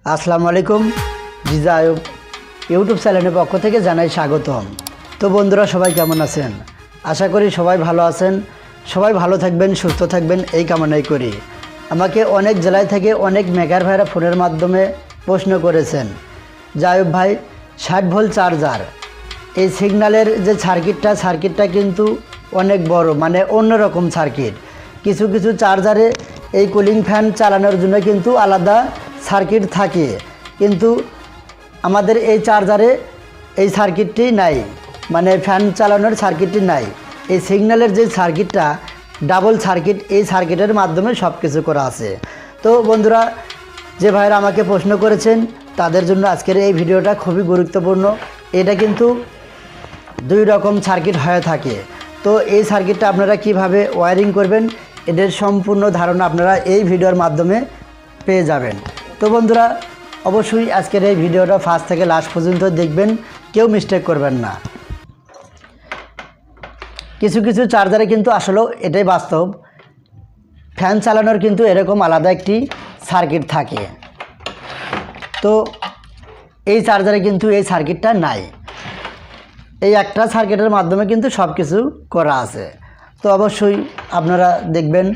আসসালামু আলাইকুম। জিজা আয়ুব ইউটিউব চ্যানেলের পক্ষ থেকে জানাই স্বাগতম। তো বন্ধুরা, সবাই কেমন আছেন? আশা করি সবাই ভালো আছেন। সবাই ভালো থাকবেন, সুস্থ থাকবেন, এই কামনাই করি। আমাকে অনেক জেলায় থেকে অনেক মেকার ভাইরা ফোনের মাধ্যমে প্রশ্ন করেছেন যে আয়ুব ভাই 60 ভোল্ট চার্জার, এই সিগন্যালের যে সার্কিটটা কিন্তু অনেক বড়, মানে অন্যরকম সার্কিট। কিছু কিছু চার্জারে এই কুলিং ফ্যান চালানোর জন্য কিন্তু আলাদা সার্কিট থাকে, কিন্তু আমাদের এই চার্জারে এই সার্কিটটি নাই, মানে ফ্যান চালানোর সার্কিটটি নাই। এই সিগন্যালের যে সার্কিটটা ডাবল সার্কিট, এই সার্কিটের মাধ্যমে সব কিছু করা আছে। তো বন্ধুরা, যে ভাইরা আমাকে প্রশ্ন করেছেন তাদের জন্য আজকের এই ভিডিওটা খুবই গুরুত্বপূর্ণ। এটা কিন্তু দুই রকম সার্কিট হয়ে থাকে। তো এই সার্কিটটা আপনারা কিভাবে ওয়্যারিং করবেন, এদের সম্পূর্ণ ধারণা আপনারা এই ভিডিওর মাধ্যমে পেয়ে যাবেন। তো বন্ধুরা, অবশ্যই আজকের এই ভিডিওটা ফার্স্ট থেকে লাস্ট পর্যন্ত দেখবেন, কেউ মিস্টেক করবেন না। কিছু কিছু চার্জারে কিন্তু আসলেও এটাই বাস্তব, ফ্যান চালানোর কিন্তু এরকম আলাদা একটি সার্কিট থাকে। তো এই চার্জারে কিন্তু এই সার্কিটটা নাই, এই একটা সার্কিটের মাধ্যমে কিন্তু সব কিছু করা আছে। তো অবশ্যই আপনারা দেখবেন।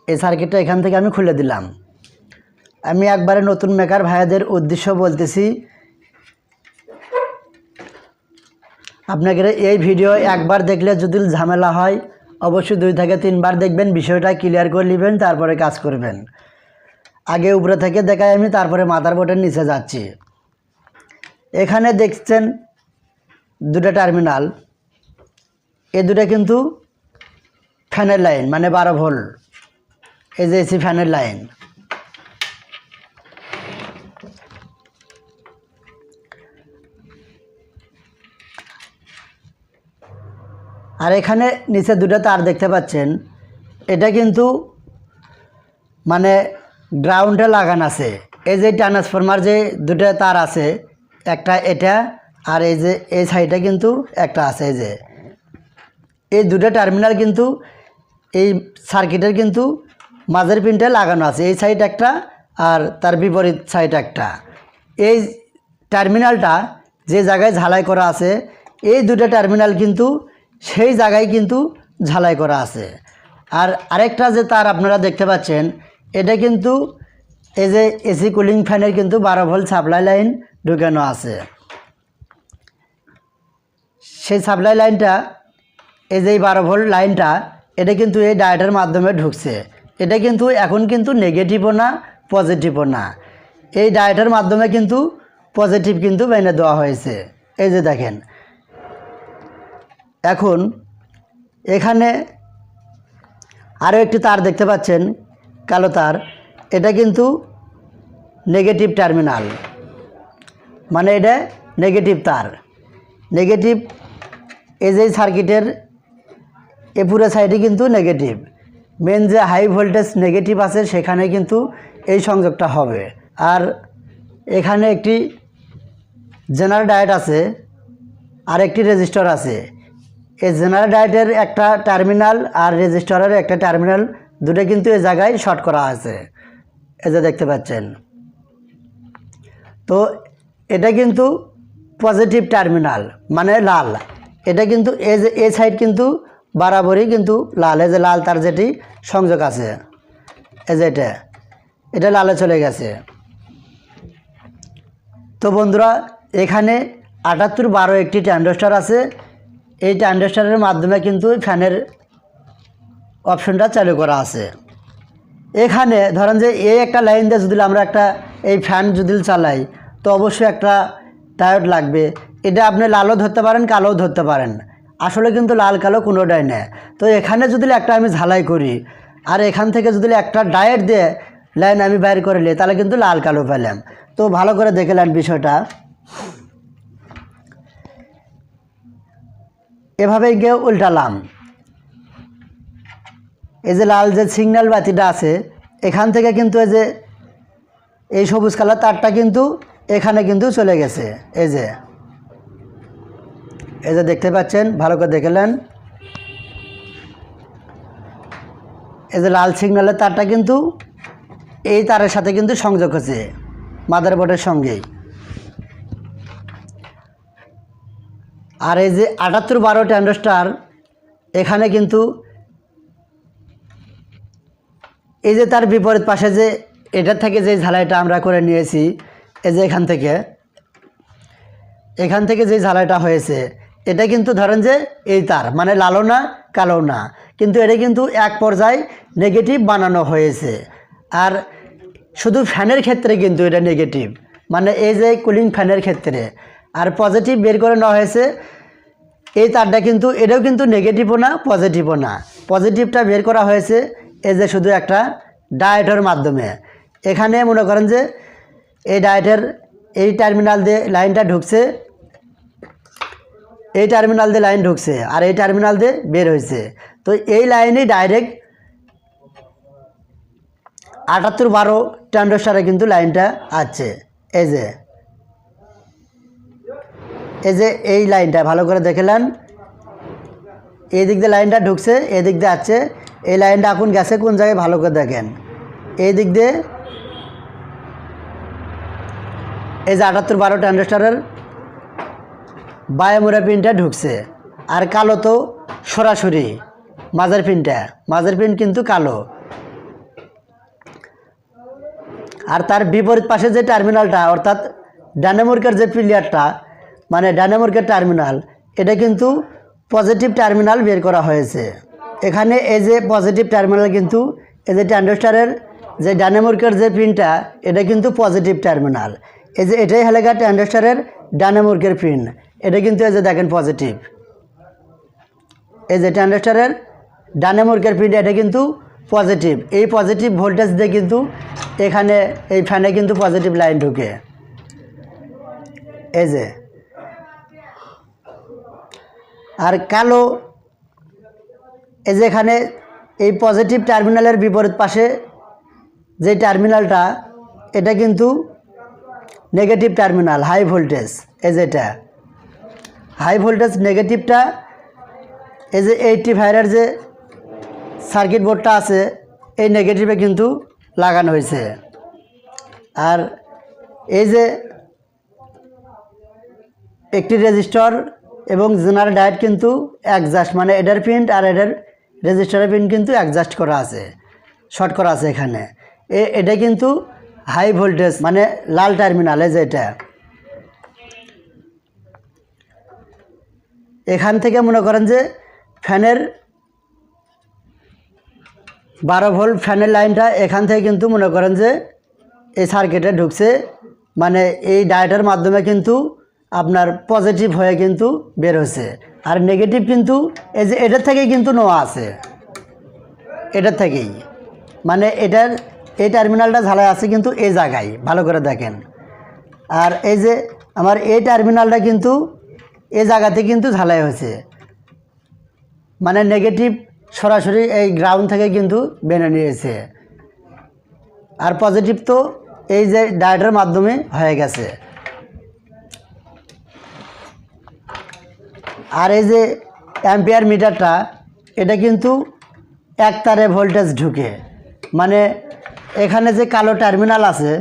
এই সার্কিটটা এখান থেকে আমি খুলে দিলাম। আমি একবারে নতুন মেকার ভাইয়াদের উদ্দেশ্য বলতেছি, আপনাকে এই ভিডিও একবার দেখলে যদি ঝামেলা হয়, অবশ্যই 2 থেকে 3 বার দেখবেন, বিষয়টা ক্লিয়ার করে নেবেন, তারপরে কাজ করবেন। আগে উপরে থেকে দেখাই আমি, তারপরে মাদারবোর্ডের নিচে যাচ্ছি। এখানে দেখছেন দুটো টার্মিনাল, এই দুটো কিন্তু ফ্যানের লাইন, মানে 12 ভোল্ট। এই যে এসি ফ্যানের লাইন। আর এখানে নিচে দুটো তার দেখতে পাচ্ছেন, এটা কিন্তু মানে গ্রাউন্ডে লাগানো আছে। এই যে ট্রান্সফরমার যে দুটো তার আছে, একটা এটা আর এই যে এই সাইডে কিন্তু একটা আছে। এই যে এই দুটো টার্মিনাল কিন্তু এই সার্কিটের কিন্তু মাঝের পিনটা লাগানো আছে, এই সাইড একটা আর তার বিপরীত সাইড একটা। এই টার্মিনালটা যে জায়গায় ঝালাই করা আছে, এই দুটো টার্মিনাল কিন্তু সেই জায়গায় কিন্তু ঝালাই করা আছে। আর আরেকটা যে তার আপনারা দেখতে পাচ্ছেন, এটা কিন্তু এই যে এসি কুলিং ফ্যানের কিন্তু 12 ভোল্ট সাপ্লাই লাইন ঢুকানো আছে। সেই সাপ্লাই লাইনটা, এই যে 12 ভোল্ট লাইনটা, এটা কিন্তু এই ডায়োডের মাধ্যমে ঢুকছে। এটা কিন্তু এখন কিন্তু নেগেটিভও না, পজিটিভও না। এই ডায়োডের মাধ্যমে কিন্তু পজিটিভ কিন্তু মেনে দেওয়া হয়েছে। এই যে দেখেন, এখন এখানে আরও একটি তার দেখতে পাচ্ছেন, কালো তার। এটা কিন্তু নেগেটিভ টার্মিনাল, মানে এটা নেগেটিভ তার। নেগেটিভ এই যে সার্কিটের এ পুরো সাইডে কিন্তু নেগেটিভ। মেন যে হাই ভোল্টেজ নেগেটিভ আছে, সেখানে কিন্তু এই সংযোগটা হবে। আর এখানে একটি জেনারেল ডায়োড আছে, আর একটি রেজিস্টর আছে। এই জেনারেল ডায়োডের একটা টার্মিনাল আর রেজিস্টরের একটা টার্মিনাল, দুটো কিন্তু এই জায়গায় শর্ট করা আছে, এই যে দেখতে পাচ্ছেন। তো এটা কিন্তু পজিটিভ টার্মিনাল, মানে লাল। এটা কিন্তু এই যে এই সাইড কিন্তু বরাবরই কিন্তু লাল। এই যে লাল তার যেটি সংযোগ আছে, এই যে এটা লালে চলে গেছে। তো বন্ধুরা, এখানে 7812 একটি ট্রানজিস্টর আছে। এই ট্রানজিস্টরের মাধ্যমে কিন্তু ফ্যানের অপশনটা চালু করা আছে। এখানে ধরেন যে এই একটা লাইন দিয়ে যদি আমরা একটা এই ফ্যান যদি চালাই, তো অবশ্যই একটা ডায়োড লাগবে। এটা আপনি লালও ধরতে পারেন, কালোও ধরতে পারেন। আসলে কিন্তু লাল কালো কোনোটাই নেই। তো এখানে যদি একটা আমি ঝালাই করি, আর এখান থেকে যদি একটা ডায়োড দিয়ে লাইন আমি বাইর করে নিই, তাহলে কিন্তু লাল কালো পেলাম। তো ভালো করে দেখে নেন বিষয়টা। এভাবে গিয়ে উল্টালাম। এই যে লাল যে সিগন্যাল বাতিটা আছে, এখান থেকে কিন্তু এই যে এই সবুজ কালার তারটা কিন্তু এখানে কিন্তু চলে গেছে। এই যে দেখতে পাচ্ছেন, ভালো করে দেখে নেন। এই যে লাল সিগন্যালের তারটা কিন্তু এই তারের সাথে কিন্তু সংযোগ হচ্ছে মাদারবোর্ডের সঙ্গেই। আর এই যে 7812 ট্রানজিস্টর, এখানে কিন্তু এই যে তার বিপরীত পাশে যে এটার থেকে যে ঝালাইটা আমরা করে নিয়েছি, এই যে এখান থেকে যে ঝালাইটা হয়েছে, এটা কিন্তু ধরেন যে এই তার মানে লালও না কালো না, কিন্তু এটা কিন্তু এক পর্যায়ে নেগেটিভ বানানো হয়েছে। আর শুধু ফ্যানের ক্ষেত্রে কিন্তু এটা নেগেটিভ, মানে এই যে কুলিং ফ্যানের ক্ষেত্রে। আর পজিটিভ বের করে নেওয়া হয়েছে এই তারটা, কিন্তু এটাও কিন্তু নেগেটিভও না পজিটিভও না। পজিটিভটা বের করা হয়েছে এই যে শুধু একটা ডায়োডের মাধ্যমে। এখানে মনে করেন যে এই ডায়োডের এই টার্মিনাল দিয়ে লাইনটা ঢুকছে, এই টার্মিনাল দিয়ে লাইন ঢুকছে আর এই টার্মিনাল দিয়ে বের হয়েছে। তো এই লাইনেই ডাইরেক্ট 7812 ট্রানজিস্টরে কিন্তু লাইনটা আছে। এই যে এই লাইনটা ভালো করে দেখলেন, এই দিক দিয়ে লাইনটা ঢুকছে, এই দিক দিয়ে আছে। এই লাইনটা এখন গেছে কোন জায়গায় ভালো করে দেখেন, এই দিক দিয়ে এই যে 7812 ট্রানজিস্টরের বায়োমোরা পিনটা ঢুকছে। আর কালো তো সরাসরি মাঝের পিন কিন্তু কালো। আর তার বিপরীত পাশে যে টার্মিনালটা, অর্থাৎ ডায়নামোর্কের যে প্লেয়ারটা মানে ডায়নামোর্কের টার্মিনাল, এটা কিন্তু পজিটিভ টার্মিনাল বের করা হয়েছে। এখানে এই যে পজিটিভ টার্মিনাল কিন্তু এই যে ট্রানজিস্টরের যে ডায়নামোর্কের যে পিনটা, এটা কিন্তু পজিটিভ টার্মিনাল। এই যে এটাই হলো ট্রানজিস্টরের ডায়নামোর্কের পিন, এটা কিন্তু এই যে দেখেন পজিটিভ। এই যে ট্রানজিস্টরের ডায়নামোর্কের পিন, এটা কিন্তু পজিটিভ। এই পজিটিভ ভোল্টেজ দিয়ে কিন্তু এখানে এই ফ্যানে কিন্তু পজিটিভ লাইন ঢুকে। এই যে আর কালো, এই যে এখানে এই পজিটিভ টার্মিনালের বিপরীত পাশে যে টার্মিনালটা, এটা কিন্তু নেগেটিভ টার্মিনাল, হাই ভোল্টেজ। এই যে এটা হাই ভোল্টেজ নেগেটিভটা, এই যে 85 যে সার্কিট বোর্ডটা আছে, এই নেগেটিভে কিন্তু লাগানো হয়েছে। আর এই যে একটি রেজিস্টর এবং জেনারেল ডায়োড কিন্তু অ্যাডজাস্ট, মানে এটার পিন আর এটার রেজিস্টারের পিন কিন্তু অ্যাডজাস্ট করা আছে, শর্ট করা আছে এখানে। এটা কিন্তু হাই ভোল্টেজ মানে লাল টার্মিনাল। এই যে এটা এখান থেকে মনে করেন যে ফ্যানের 12 ভোল্ট ফ্যানের লাইনটা এখান থেকে কিন্তু মনে করেন যে এই সার্কিটে ঢুকছে, মানে এই ডায়োডের মাধ্যমে কিন্তু আপনার পজিটিভ হয়ে কিন্তু বের হচ্ছে। আর নেগেটিভ কিন্তু এই যে এটার থেকেই কিন্তু নেওয়া আছে, এটার থেকেই, মানে এটার এই টার্মিনালটা ঝালাই আছে কিন্তু এই জায়গায় ভালো করে দেখেন। আর এই যে আমার এই টার্মিনালটা কিন্তু এই জায়গাতে কিন্তু ঝালাই হয়েছে, মানে নেগেটিভ সরাসরি এই গ্রাউন্ড থেকে কিন্তু বেনে নিয়েছে। আর পজিটিভ তো এই যে ডায়োডের মাধ্যমে হয়ে গেছে। আর এই যে অ্যাম্পিয়ার মিটারটা, এটা কিন্তু এক তারে ভোল্টেজ ঢুকে, মানে এখানে যে কালো টার্মিনাল আছে,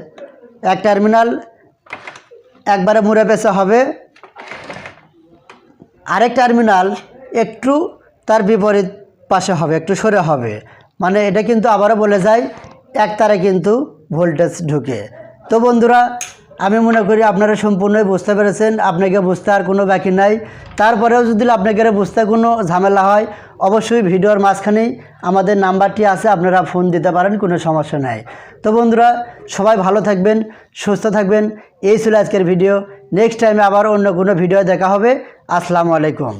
এক টার্মিনাল একবারে মুড়ে পেছে হবে, আরেক টার্মিনাল একটু তার বিপরীত পাশে হবে, একটু সরে হবে, মানে এটা কিন্তু আবারও বলে যায় এক তারে কিন্তু ভোল্টেজ ঢুকে। তো বন্ধুরা, আমি মনে করি আপনারা সম্পূর্ণই বুঝতে পেরেছেন, আপনাকে বুঝতে আর কোনো বাকি নাই। তারপরেও যদি আপনাকে বুঝতে কোনো ঝামেলা হয়, অবশ্যই ভিডিওর মাঝখানেই আমাদের নাম্বারটি আছে, আপনারা ফোন দিতে পারেন, কোনো সমস্যা নাই। তো বন্ধুরা, সবাই ভালো থাকবেন, সুস্থ থাকবেন। এই ছিল আজকের ভিডিও। নেক্সট টাইমে আবার অন্য কোনো ভিডিও দেখা হবে। আসসালামু আলাইকুম।